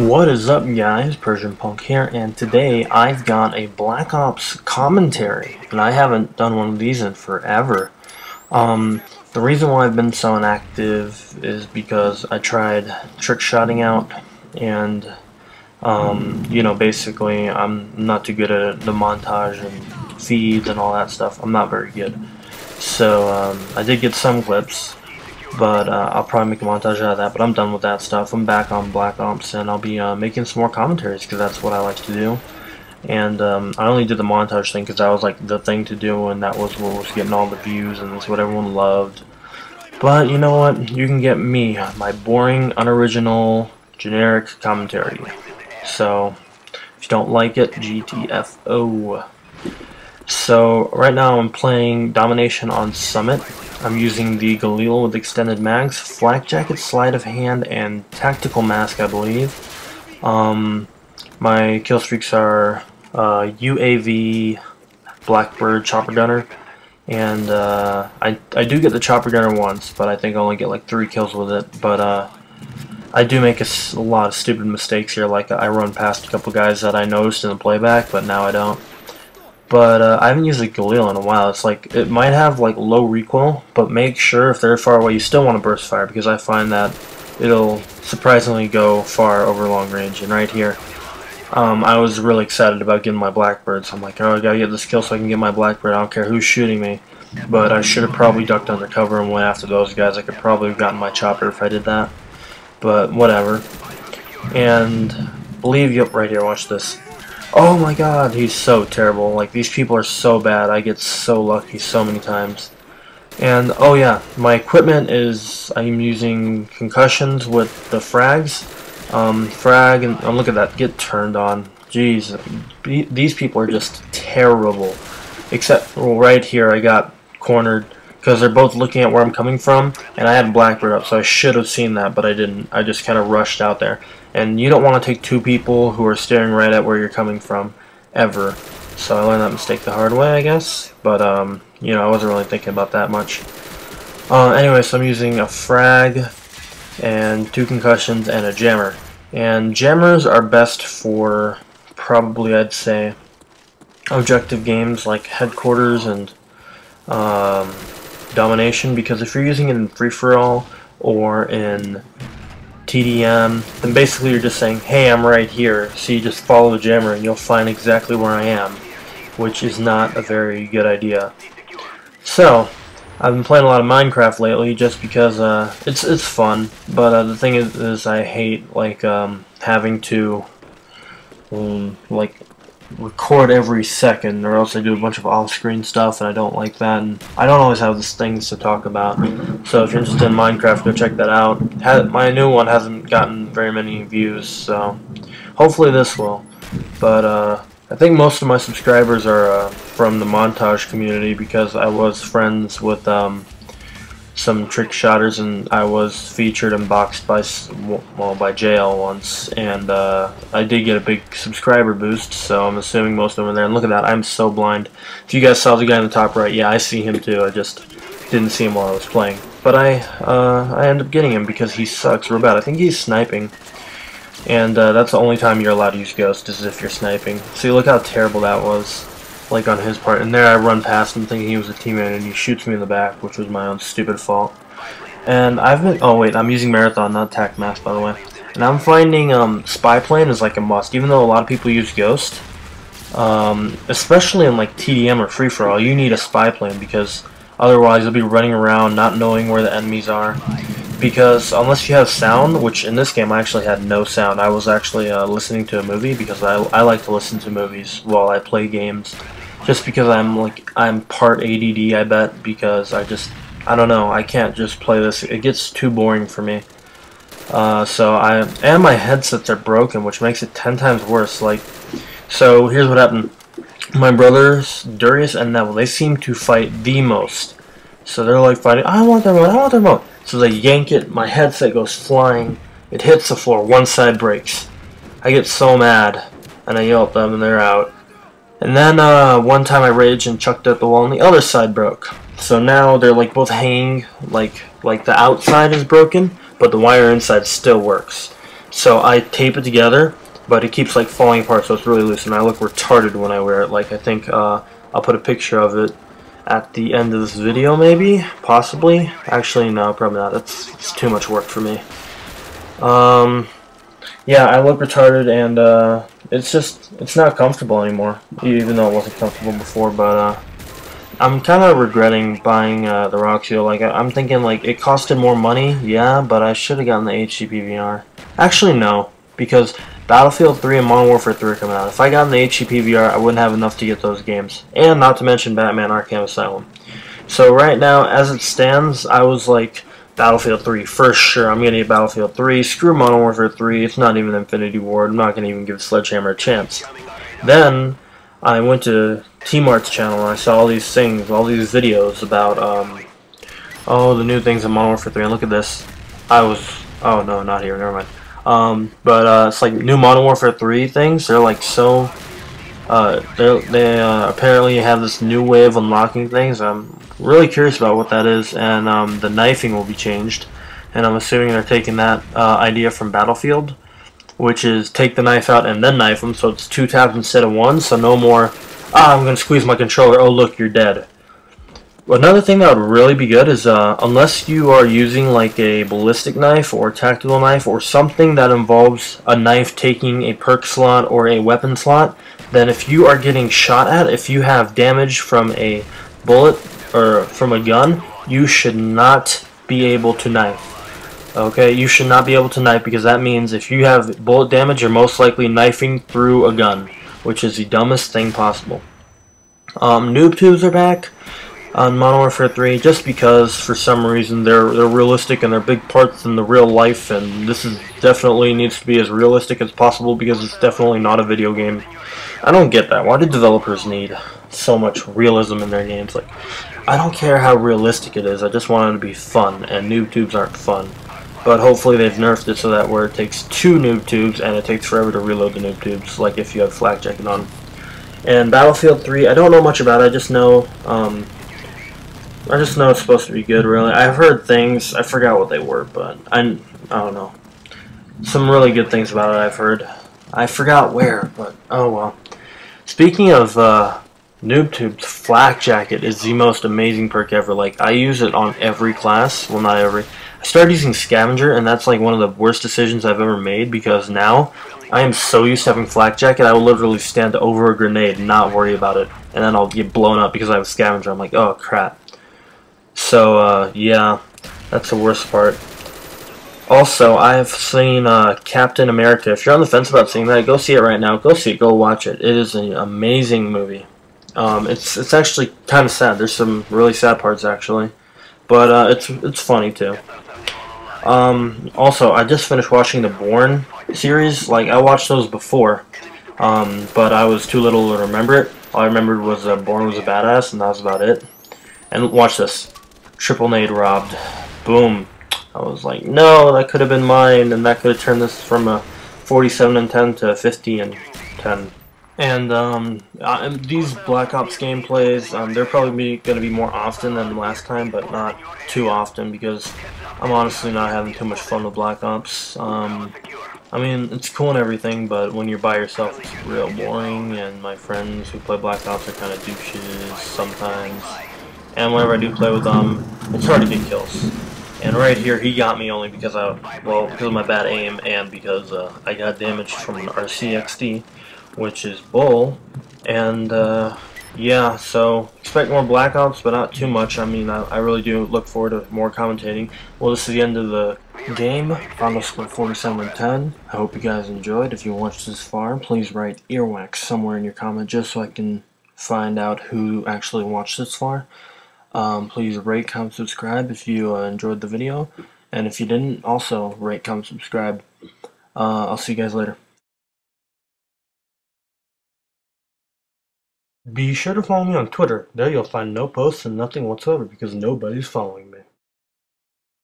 What is up, guys? Persian Punk here, and today I've got a Black Ops commentary, and I haven't done one of these in forever. The reason why I've been so inactive is because I tried trick shotting out, and basically I'm not too good at the montage and feeds and all that stuff. I'm not very good. So I did get some clips, but I'll probably make a montage out of that, but I'm done with that stuff. I'm back on Black Ops, and I'll be making some more commentaries, because that's what I like to do. And I only did the montage thing because that was like the thing to do, and that was what was getting all the views, and that's what everyone loved. But you know what? You can get me, my boring, unoriginal, generic commentary. So, if you don't like it, GTFO. So, right now I'm playing Domination on Summit. I'm using the Galil with extended mags, flak jacket, sleight of hand, and tactical mask, I believe. My kill streaks are UAV, Blackbird, chopper gunner, and I do get the chopper gunner once, but I think I only get like 3 kills with it. But I do make a lot of stupid mistakes here, like I run past a couple guys that I noticed in the playback, but now I don't. But I haven't used a Galil in a while. It's like, it might have like low recoil, but make sure if they're far away you still want to burst fire, because I find that it'll surprisingly go far over long range. And right here, I was really excited about getting my Blackbird, so I'm like, oh, I gotta get this kill so I can get my Blackbird. I don't care who's shooting me. But I should have probably ducked under cover and went after those guys. I could probably have gotten my chopper if I did that. But whatever. And believe, yep, right here, watch this. Oh my god, he's so terrible. Like, these people are so bad. I get so lucky so many times. And, oh yeah, my equipment is, I'm using concussions with the frags. Frag, and oh, look at that, get turned on. Jeez, these people are just terrible. Except, well, right here I got cornered, because they're both looking at where I'm coming from, and I had Blackbird up, so I should have seen that, but I didn't. I just kind of rushed out there. And you don't want to take 2 people who are staring right at where you're coming from, ever. So I learned that mistake the hard way, I guess. But, you know, I wasn't really thinking about that much. Anyway, so I'm using a frag, and 2 concussions, and a jammer. And jammers are best for, probably, I'd say, objective games like Headquarters and Domination, because if you're using it in free-for-all or in TDM, then basically you're just saying, hey, I'm right here, so you just follow the jammer and you'll find exactly where I am, which is not a very good idea. So, I've been playing a lot of Minecraft lately just because it's fun, but the thing is I hate like having to like record every second, or else I do a bunch of off-screen stuff, and I don't like that, and I don't always have these things to talk about. So if you're interested in Minecraft, go check that out. My new one hasn't gotten very many views, so hopefully this will. But I think most of my subscribers are from the montage community, because I was friends with some trick shotters, and I was featured and boxed by JL once, and I did get a big subscriber boost, so I'm assuming most of them are there. And look at that, I'm so blind. If you guys saw the guy in the top right, yeah, I see him too. I just didn't see him while I was playing. But I ended up getting him because he sucks real bad. I think he's sniping, and that's the only time you're allowed to use Ghost, is if you're sniping. See, look how terrible that was, like on his part. And there I run past him thinking he was a teammate, and he shoots me in the back, which was my own stupid fault. And I've been, oh wait, I'm using Marathon, not Tac Mask, by the way. And I'm finding Spy Plane is like a must, even though a lot of people use Ghost. Especially in like TDM or free-for-all, you need a Spy Plane, because otherwise you'll be running around not knowing where the enemies are. Because unless you have sound, which in this game I actually had no sound, I was actually listening to a movie, because I like to listen to movies while I play games. Just because I'm part ADD, I bet, because I don't know, I can't just play this. It gets too boring for me. And my headsets are broken, which makes it 10 times worse. Like, so here's what happened. My brothers, Darius and Neville, they seem to fight the most. So they're like fighting, I want the remote, I want the remote. So they yank it, my headset goes flying, it hits the floor, one side breaks. I get so mad, and I yell at them, and they're out. And then one time I raged and chucked it at the wall, and the other side broke. So now they're like both hanging, like the outside is broken, but the wire inside still works. So I tape it together, but it keeps like falling apart, so it's really loose, and I look retarded when I wear it. Like, I think I'll put a picture of it at the end of this video, maybe, possibly. Actually, no, probably not. It's too much work for me. Yeah, I look retarded, and it's not comfortable anymore, even though it wasn't comfortable before. But I'm kind of regretting buying the Roxio. Like, I'm thinking, like, it costed more money, yeah, but I should have gotten the HCP VR. Actually, no, because Battlefield 3 and Modern Warfare 3 are coming out. If I got the HCP VR, I wouldn't have enough to get those games. And not to mention Batman Arkham Asylum. So right now, as it stands, I was like, Battlefield 3, for sure, I'm going to get Battlefield 3. Screw Modern Warfare 3, it's not even Infinity Ward. I'm not going to even give Sledgehammer a chance. Then, I went to T-Mart's channel and I saw all these things, all these videos about, oh, the new things in Modern Warfare 3, and look at this. Oh no, not here, never mind. It's like new Modern Warfare 3 things. They're like so, they apparently have this new way of unlocking things. I'm really curious about what that is, and the knifing will be changed. And I'm assuming they're taking that idea from Battlefield, which is take the knife out and then knife them, so it's 2 taps instead of 1, so no more, I'm going to squeeze my controller, oh look, you're dead. Another thing that would really be good is, unless you are using like a ballistic knife or a tactical knife or something that involves a knife taking a perk slot or a weapon slot, then if you are getting shot at, if you have damage from a bullet or from a gun, you should not be able to knife. Okay, you should not be able to knife, because that means if you have bullet damage, you're most likely knifing through a gun, which is the dumbest thing possible. Noob tubes are back on Modern Warfare 3 just because for some reason they're realistic and they're big parts in the real life, and this is definitely needs to be as realistic as possible because it's definitely not a video game. I don't get that. Why do developers need so much realism in their games? Like, I don't care how realistic it is, I just want it to be fun, and noob tubes aren't fun. But hopefully they've nerfed it so that where it takes 2 noob tubes and it takes forever to reload the noob tubes, like if you have flak jacket on. And Battlefield 3, I don't know much about it, I just know it's supposed to be good, really. I've heard things, I forgot what they were, but I don't know. Some really good things about it I've heard. I forgot where, but oh well. Speaking of noob tubes, flak jacket is the most amazing perk ever. Like, I use it on every class, well not every. I started using scavenger, and that's like one of the worst decisions I've ever made, because now I am so used to having flak jacket, I will literally stand over a grenade and not worry about it, and then I'll get blown up because I have scavenger. I'm like, oh crap. So, yeah, that's the worst part. Also, I've seen Captain America. If you're on the fence about seeing that, go see it right now. Go see it. Go watch it. It is an amazing movie. It's actually kind of sad. There's some really sad parts, actually. But it's funny, too. Also, I just finished watching the Bourne series. Like, I watched those before, but I was too little to remember it. All I remembered was Bourne was a badass, and that was about it. And watch this. Triple nade robbed. Boom. I was like, no, that could have been mine, and that could have turned this from a 47 and 10 to 50 and 10. And these Black Ops gameplays, they're probably going to be more often than last time, but not too often, because I'm honestly not having too much fun with Black Ops. I mean, it's cool and everything, but when you're by yourself, it's real boring, and my friends who play Black Ops are kind of douches sometimes. And whenever I do play with them, it's hard to get kills. And right here, he got me only because because of my bad aim, and because I got damaged from an RCXD, which is bull. And yeah, so expect more Black Ops, but not too much. I mean, I really do look forward to more commentating. Well, this is the end of the game. Final score 47 and 10. I hope you guys enjoyed. If you watched this far, please write earwax somewhere in your comment just so I can find out who actually watched this far. Please rate, comment, subscribe if you enjoyed the video, and if you didn't, also rate, comment, subscribe. I'll see you guys later. Be sure to follow me on Twitter. There you'll find no posts and nothing whatsoever because nobody's following me.